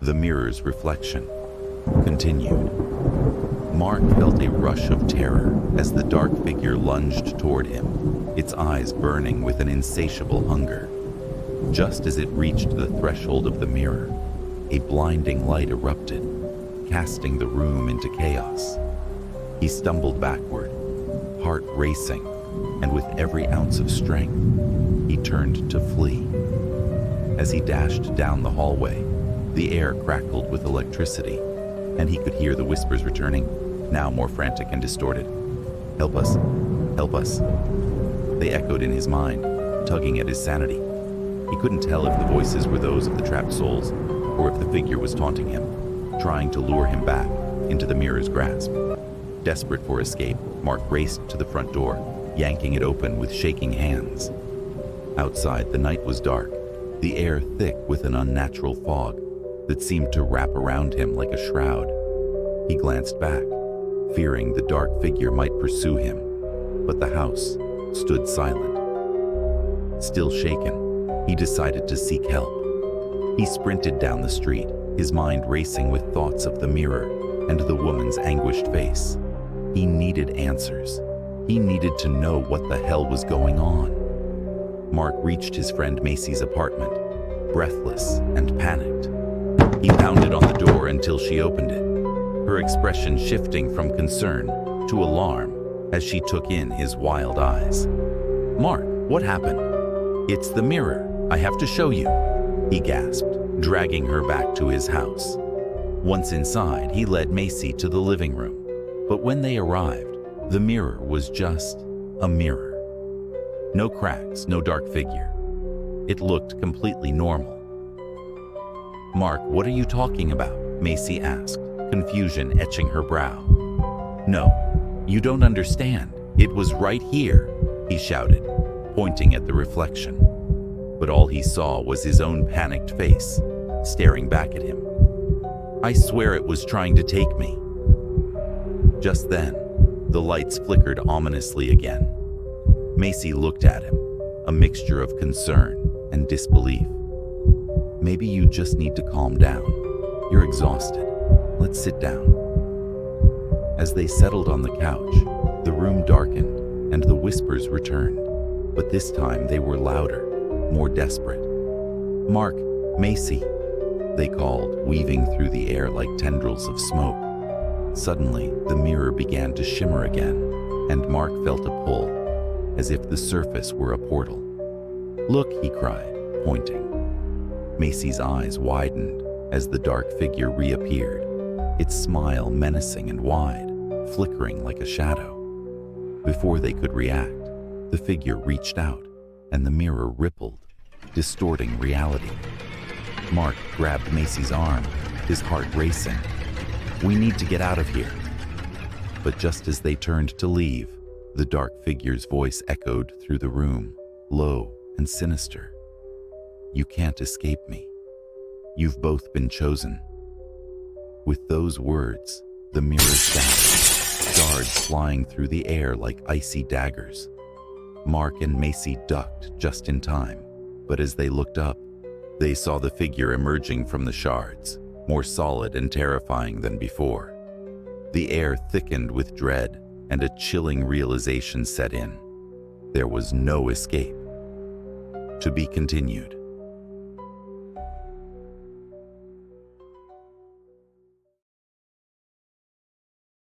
The mirror's reflection. Continued. Mark felt a rush of terror as the dark figure lunged toward him, its eyes burning with an insatiable hunger. Just as it reached the threshold of the mirror, a blinding light erupted, casting the room into chaos. He stumbled backward, heart racing, and with every ounce of strength, he turned to flee. As he dashed down the hallway, the air crackled with electricity, and he could hear the whispers returning, now more frantic and distorted. "Help us! Help us!" They echoed in his mind, tugging at his sanity. He couldn't tell if the voices were those of the trapped souls, or if the figure was taunting him, trying to lure him back into the mirror's grasp. Desperate for escape, Mark raced to the front door, yanking it open with shaking hands. Outside, the night was dark, the air thick with an unnatural fog that seemed to wrap around him like a shroud. He glanced back, fearing the dark figure might pursue him, but the house stood silent. Still shaken, he decided to seek help. He sprinted down the street, his mind racing with thoughts of the mirror and the woman's anguished face. He needed answers. He needed to know what the hell was going on. Mark reached his friend Macy's apartment, breathless and panicked. He pounded on the door until she opened it, her expression shifting from concern to alarm as she took in his wild eyes. "Mark, what happened?" "It's the mirror. I have to show you," he gasped, dragging her back to his house. Once inside, he led Macy to the living room. But when they arrived, the mirror was just a mirror. No cracks, no dark figure. It looked completely normal. "Mark, what are you talking about?" Macy asked, confusion etching her brow. "No, you don't understand. It was right here," he shouted, pointing at the reflection. But all he saw was his own panicked face, staring back at him. "I swear it was trying to take me." Just then, the lights flickered ominously again. Macy looked at him, a mixture of concern and disbelief. "Maybe you just need to calm down. You're exhausted. Let's sit down." As they settled on the couch, the room darkened and the whispers returned, but this time they were louder, more desperate. "Mark, Macy," they called, weaving through the air like tendrils of smoke. Suddenly, the mirror began to shimmer again, and Mark felt a pull, as if the surface were a portal. "Look," he cried, pointing. Macy's eyes widened as the dark figure reappeared, its smile menacing and wide, flickering like a shadow. Before they could react, the figure reached out, and the mirror rippled, distorting reality. Mark grabbed Macy's arm, his heart racing. "We need to get out of here." But just as they turned to leave, the dark figure's voice echoed through the room, low and sinister. "You can't escape me. You've both been chosen." With those words, the mirror snapped, shards flying through the air like icy daggers. Mark and Macy ducked just in time, but as they looked up, they saw the figure emerging from the shards, more solid and terrifying than before. The air thickened with dread, and a chilling realization set in. There was no escape. To be continued.